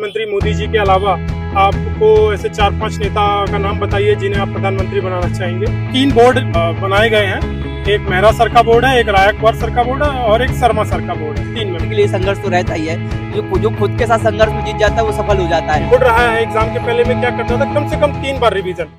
प्रधानमंत्री मोदी जी के अलावा आपको ऐसे 4-5 नेता का नाम बताइए जिन्हें आप प्रधानमंत्री बनाना चाहेंगे। 3 बोर्ड बनाए गए हैं, एक मेहरा सर का बोर्ड है, एक रायकवार सर का बोर्ड है और एक शर्मा सर का बोर्ड है। 3 में के लिए संघर्ष तो रहता ही है। जो खुद के साथ संघर्ष में जीत जाता है वो सफल हो जाता है। बोर्ड रहा है। एग्जाम के पहले में क्या करता था, कम से कम 3 बार रिवीजन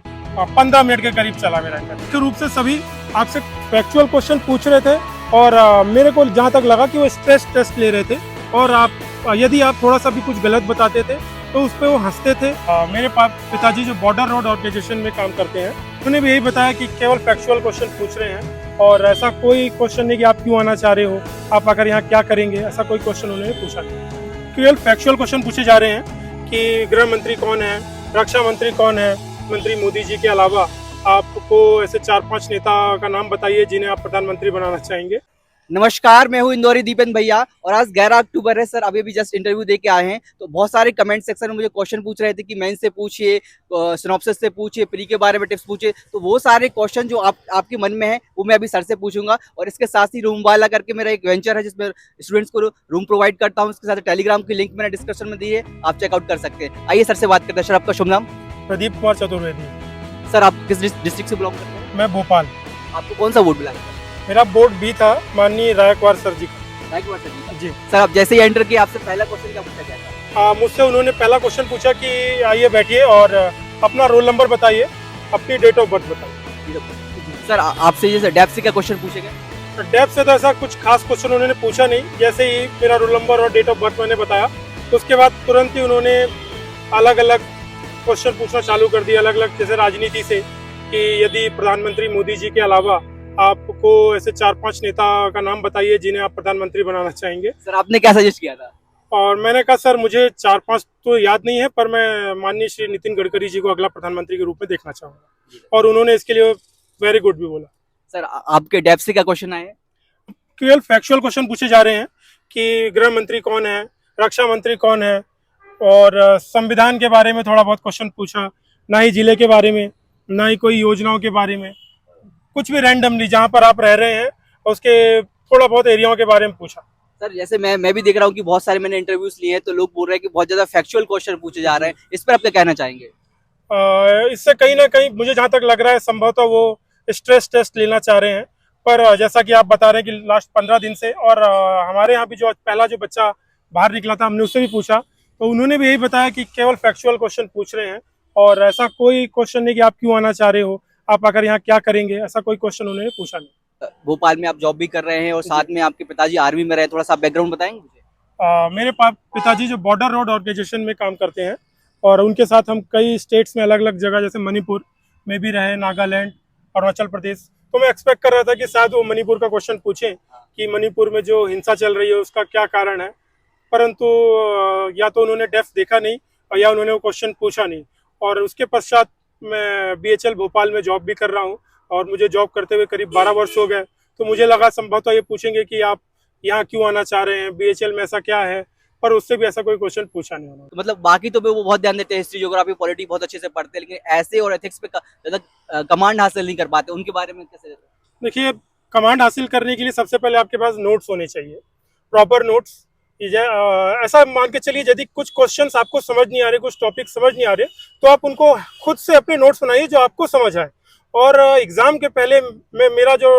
15 मिनट के करीब चला मेरा। मुख्य रूप से सभी आपसे फैक्चुअल क्वेश्चन पूछ रहे थे और मेरे को जहाँ तक लगा कि वो स्ट्रेस टेस्ट ले रहे थे और यदि आप थोड़ा सा भी कुछ गलत बताते थे तो उस पर वो हंसते थे। मेरे पिताजी जो बॉर्डर रोड ऑर्गेनाइजेशन में काम करते हैं, उन्होंने भी यही बताया कि केवल फैक्चुअल क्वेश्चन पूछ रहे हैं और ऐसा कोई क्वेश्चन नहीं कि आप क्यों आना चाह रहे हो, आप आकर यहाँ क्या करेंगे, ऐसा कोई क्वेश्चन उन्होंने पूछा नहीं। केवल फैक्चुअल क्वेश्चन पूछे जा रहे हैं कि गृह मंत्री कौन है, रक्षा मंत्री कौन है, मंत्री मोदी जी के अलावा आपको ऐसे 4-5 नेता का नाम बताइए जिन्हें आप प्रधानमंत्री बनाना चाहेंगे। नमस्कार, मैं हूं इंदौरी दीपेन भैया और आज 11 अक्टूबर है सर। अभी जस्ट इंटरव्यू दे के आए हैं तो बहुत सारे कमेंट सेक्शन में मुझे क्वेश्चन पूछ रहे थे कि मेंस से पूछिए, सिनॉप्सिस से पूछिए, प्री के बारे में टिप्स पूछिए। तो वो सारे क्वेश्चन जो आपके मन में है वो मैं अभी सर से पूछूंगा। और इसके साथ ही रूम वाला करके मेरा एक वेंचर है जिसमें स्टूडेंट्स को रूम प्रोवाइड करता हूँ। उसके साथ टेलीग्राम की लिंक मैंने डिस्क्रिप्शन में दी है, आप चेकआउट कर सकते हैं। आइए सर से बात करते हैं। सर आपका शुभ नाम? प्रदीप कुमार चतुर्वेदी। सर आप किस डिस्ट्रिक्ट से बिलोंग करते हैं? मैं भोपाल। आपको कौन सा वोट मिला? मेरा बोर्ड बी था, माननीय रायकवार सर जी का। जी सर आप जैसे ही एंटर किए आपसे पहला क्वेश्चन क्या पूछा गया था? मुझसे उन्होंने पहला क्वेश्चन पूछा कि आइए बैठिए और अपना रोल नंबर बताइए, अपनी डेट ऑफ बर्थ बताइए। सर आपसे जैसे डेप्थ से क्या क्वेश्चन पूछे गए? डेप्थ से तो ऐसा कुछ खास क्वेश्चन उन्होंने पूछा नहीं। जैसे ही मेरा रोल नंबर और डेट ऑफ बर्थ मैंने बताया तो उसके बाद तुरंत ही उन्होंने अलग अलग क्वेश्चन पूछना चालू कर दिया, अलग अलग, जैसे राजनीति से कि यदि प्रधानमंत्री मोदी जी के अलावा आपको ऐसे 4-5 नेता का नाम बताइए जिन्हें आप प्रधानमंत्री बनाना चाहेंगे। सर आपने क्या सजेस्ट किया था? और मैंने कहा सर मुझे 4-5 तो याद नहीं है, पर मैं माननीय श्री नितिन गडकरी जी को अगला प्रधानमंत्री के रूप में देखना चाहूंगा और उन्होंने इसके लिए वेरी गुड भी बोला। सर आपके डेप्थ से क्या क्वेश्चन आए? केवल फैक्चुअल क्वेश्चन पूछे जा रहे हैं कि गृह मंत्री कौन है, रक्षा मंत्री कौन है और संविधान के बारे में थोड़ा बहुत क्वेश्चन पूछा। ना ही जिले के बारे में, ना ही कोई योजनाओं के बारे में, कुछ भी रैंडमली जहाँ पर आप रह रहे हैं उसके थोड़ा बहुत एरियाओं के बारे में पूछा। सर जैसे मैं भी देख रहा हूँ कि बहुत सारे मैंने इंटरव्यूज लिए हैं तो लोग बोल रहे हैं कि बहुत ज्यादा फैक्चुअल क्वेश्चन पूछे जा रहे हैं। इस पर आप क्या कहना चाहेंगे? इससे कहीं ना कहीं मुझे जहाँ तक लग रहा है संभवतः वो स्ट्रेस टेस्ट लेना चाह रहे हैं। पर जैसा कि आप बता रहे हैं कि लास्ट 15 दिन से और हमारे यहाँ भी जो पहला जो बच्चा बाहर निकला था हमने उससे भी पूछा तो उन्होंने भी यही बताया कि केवल फैक्चुअल क्वेश्चन पूछ रहे हैं और ऐसा कोई क्वेश्चन नहीं कि आप क्यों आना चाह रहे हो, आप आकर यहाँ क्या करेंगे, ऐसा कोई क्वेश्चन उन्होंने पूछा नहीं। भोपाल में आप जॉब भी कर रहे हैं और साथ में आपके पिताजी आर्मी में रहे, थोड़ा सा बैकग्राउंड बताएंगे मुझे? मेरे पिताजी जो बॉर्डर रोड ऑर्गेनाइजेशन में काम करते हैं और उनके साथ हम कई स्टेट्स में अलग अलग जगह जैसे मणिपुर में भी रहे, नागालैंड, अरुणाचल प्रदेश। तो मैं एक्सपेक्ट कर रहा था कि शायद वो मणिपुर का क्वेश्चन पूछें कि मणिपुर में जो हिंसा चल रही है उसका क्या कारण है, परंतु या तो उन्होंने डेप्थ देखा नहीं और या उन्होंने वो क्वेश्चन पूछा नहीं। और उसके पश्चात मैं BHL भोपाल में जॉब भी कर रहा हूँ और मुझे जॉब करते हुए करीब 12 वर्ष हो गए। तो मुझे लगा संभवतः ये पूछेंगे कि आप यहाँ क्यों आना चाह रहे हैं, BHL में ऐसा क्या है, पर उससे भी ऐसा कोई क्वेश्चन पूछा नहीं उन्होंने। तो मतलब बाकी तो वो बहुत ध्यान देते हैं, हिस्ट्री, ज्योग्राफी, पॉलिटी बहुत अच्छे से पढ़ते हैं, लेकिन ऐसे और एथिक्स पे ज्यादा कमांड हासिल नहीं कर पाते। उनके बारे में कैसे? देखिए, कमांड हासिल करने के लिए सबसे पहले आपके पास नोट्स होने चाहिए, प्रॉपर नोट्स। ऐसा मान के चलिए यदि कुछ क्वेश्चंस आपको समझ नहीं आ रहे, कुछ टॉपिक समझ नहीं आ रहे, तो आप उनको खुद से अपने नोट्स बनाइए जो आपको समझ आए। और एग्जाम के पहले मेरा जो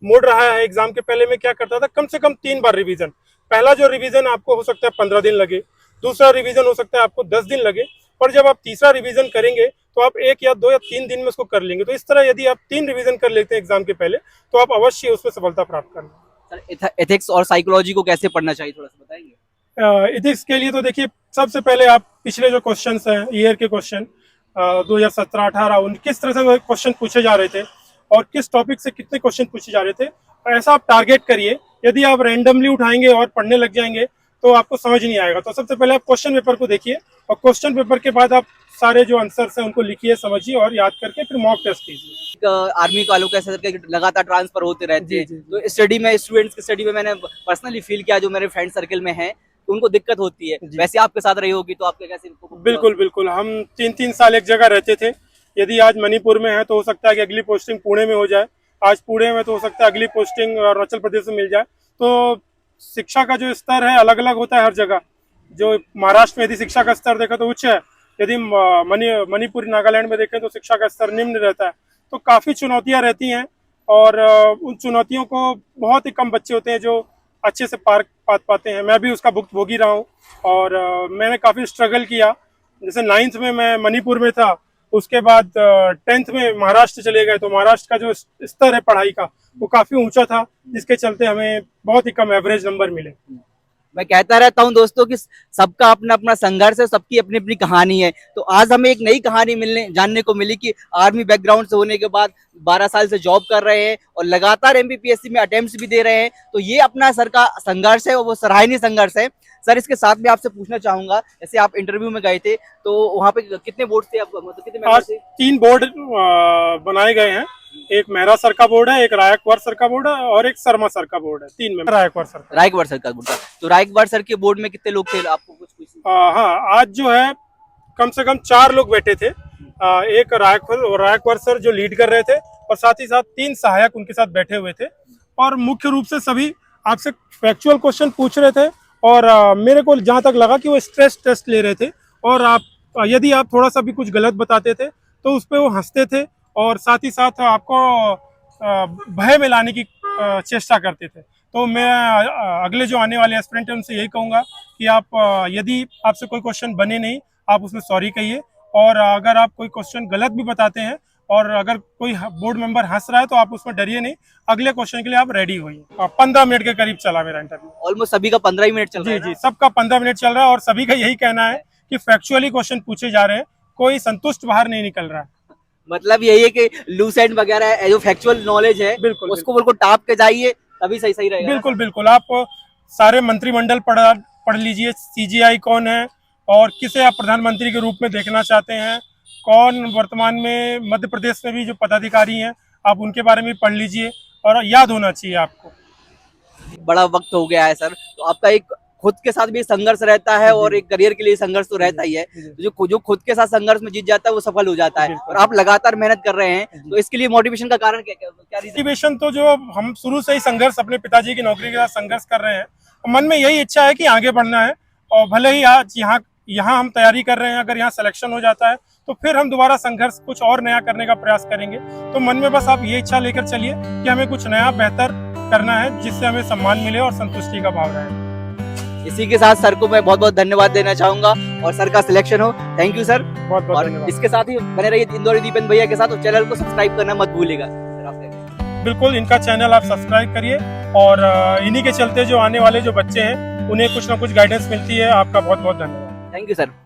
मोड रहा है, एग्जाम के पहले मैं क्या करता था, कम से कम 3 बार रिवीजन। पहला जो रिवीजन आपको हो सकता है 15 दिन लगे, दूसरा रिवीजन हो सकता है आपको 10 दिन लगे, पर जब आप तीसरा रिवीजन करेंगे तो आप 1 या 2 या 3 दिन में उसको कर लेंगे। तो इस तरह यदि आप 3 रिवीजन कर लेते हैं एग्जाम के पहले तो आप अवश्य उसमें सफलता प्राप्त कर लेंगे। सर एथिक्स और साइकोलॉजी को कैसे पढ़ना चाहिए, थोड़ा सा बताएंगे? एथिक्स के लिए तो देखिए, सबसे पहले आप पिछले जो क्वेश्चंस हैं, ईयर के क्वेश्चन 2017-18 उन किस तरह से क्वेश्चन पूछे जा रहे थे और किस टॉपिक से कितने क्वेश्चन पूछे जा रहे थे, ऐसा आप टारगेट करिए। यदि आप रैंडमली उठाएंगे और पढ़ने लग जाएंगे तो आपको समझ नहीं आएगा। तो सबसे पहले आप क्वेश्चन पेपर को देखिए और क्वेश्चन पेपर के बाद आप सारे जो आंसर्स हैं उनको लिखिए, समझिए और याद करके फिर मॉक टेस्ट कीजिए। आर्मी वालों का ऐसा लगातार ट्रांसफर होते रहते हैं, तो स्टडी में, स्टूडेंट्स की स्टडी में मैंने पर्सनली फील किया, जो मेरे फ्रेंड सर्कल में है उनको दिक्कत होती है। वैसे आपके साथ रही होगी तो आपके कैसे? बिल्कुल बिल्कुल, हम 3-3 साल एक जगह रहते थे। यदि आज मणिपुर में है तो हो सकता है कि अगली पोस्टिंग पुणे में हो जाए, आज पुणे में तो हो सकता है अगली पोस्टिंग अरुणाचल प्रदेश में मिल जाए। तो शिक्षा का जो स्तर है अलग अलग होता है हर जगह। जो महाराष्ट्र में यदि शिक्षा का स्तर देखा तो उच्च है, यदि मणिपुर नागालैंड में देखें तो शिक्षा का स्तर निम्न रहता है। तो काफ़ी चुनौतियां रहती हैं और उन चुनौतियों को बहुत ही कम बच्चे होते हैं जो अच्छे से पार पाते हैं। मैं भी उसका भुगतभोगी रहा हूँ और मैंने काफ़ी स्ट्रगल किया। जैसे 9th में मैं मणिपुर में था, उसके बाद 10th में महाराष्ट्र चले गए, तो महाराष्ट्र का जो स्तर है पढ़ाई का वो काफ़ी ऊंचा था, जिसके चलते हमें बहुत ही कम एवरेज नंबर मिले। मैं कहता रहता हूं दोस्तों कि सबका अपना अपना संघर्ष है, सबकी अपनी अपनी कहानी है। तो आज हमें एक नई कहानी जानने को मिली कि आर्मी बैकग्राउंड से होने के बाद 12 साल से जॉब कर रहे हैं और लगातार एमपीपीएससी में अटेम्प्ट्स भी दे रहे हैं। तो ये अपना सर का संघर्ष है और वो सराहनीय संघर्ष है। सर, इसके साथ में आपसे पूछना चाहूंगा, जैसे आप इंटरव्यू में गए थे तो वहाँ पे कितने बोर्ड थे, मतलब कितने मेंबर आज थे? 3 बोर्ड बनाए गए हैं। एक मेहरा सर का बोर्ड है, एक रायकवार सर का बोर्ड है और एक शर्मा सर का बोर्ड है। 3 में रायकवार सर का। रायकवाड़ सर का बोर्ड था। तो रायकवाड़ सर के बोर्ड में कितने लोग थे, आपको कुछ? हाँ, आज जो है कम से कम 4 लोग बैठे थे। एक रायकवार सर जो लीड कर रहे थे और साथ ही साथ 3 सहायक उनके साथ बैठे हुए थे और मुख्य रूप से सभी आपसे फैक्चुअल क्वेश्चन पूछ रहे थे और मेरे को जहाँ तक लगा कि वो स्ट्रेस टेस्ट ले रहे थे और यदि आप थोड़ा सा भी कुछ गलत बताते थे तो उस पर वो हंसते थे और साथ ही साथ आपको भय में लाने की चेष्टा करते थे। तो मैं अगले जो आने वाले एस्पिरेंट हैं उनसे यही कहूँगा कि आप यदि आपसे कोई क्वेश्चन बने नहीं, आप उसमें सॉरी कहिए और अगर आप कोई क्वेश्चन गलत भी बताते हैं और अगर कोई बोर्ड मेंबर हंस रहा है तो आप उसमें डरिए नहीं, अगले क्वेश्चन के लिए आप रेडी होइए। 15 मिनट के करीब चला मेरा इंटरव्यू। ऑलमोस्ट सभी का 15 ही मिनट चल रहा है। जी, सबका 15 मिनट चल रहा है और सभी का यही कहना है कि फैक्चुअली क्वेश्चन पूछे जा रहे हैं, कोई संतुष्ट बाहर नहीं निकल रहा है। मतलब यही है कि लूज एंड वगैरह जो फैक्चुअल नॉलेज है बिल्कुल, उसको बिल्कुल टाप के जाइए, तभी सही रहेगा। बिल्कुल बिल्कुल। आप सारे मंत्रिमंडल पढ़ लीजिए, सीजीआई कौन है और किसे आप प्रधानमंत्री के रूप में देखना चाहते हैं, कौन वर्तमान में मध्य प्रदेश में भी जो पदाधिकारी हैं आप उनके बारे में पढ़ लीजिए और याद होना चाहिए आपको। बड़ा वक्त हो गया है सर, तो आपका एक खुद के साथ भी संघर्ष रहता है और एक करियर के लिए संघर्ष तो रहता ही है। जो खुद के साथ संघर्ष में जीत जाता है वो सफल हो जाता है और आप लगातार मेहनत कर रहे हैं। तो इसके लिए मोटिवेशन का कारण क्या रीजन? मोटिवेशन तो जो हम शुरू से ही संघर्ष, अपने पिताजी की नौकरी के साथ संघर्ष कर रहे हैं, मन में यही इच्छा है कि आगे बढ़ना है और भले ही आज यहाँ हम तैयारी कर रहे हैं, अगर यहाँ सिलेक्शन हो जाता है तो फिर हम दोबारा संघर्ष कुछ और नया करने का प्रयास करेंगे। तो मन में बस आप ये इच्छा लेकर चलिए कि हमें कुछ नया बेहतर करना है जिससे हमें सम्मान मिले और संतुष्टि का भाव रहे। इसी के साथ सर को मैं बहुत बहुत धन्यवाद देना चाहूंगा और सर का सिलेक्शन हो। थैंक यू सर, बहुत बहुत धन्यवाद। इसके साथ ही बने रहिए इंदौरी दीपेन भैया के साथ और चैनल को सब्सक्राइब करना मत भूलिएगा। बिल्कुल, इनका चैनल आप सब्सक्राइब करिए और इन्हीं के चलते जो आने वाले जो बच्चे हैं उन्हें कुछ ना कुछ गाइडेंस मिलती है। आपका बहुत बहुत धन्यवाद। Thank you sir.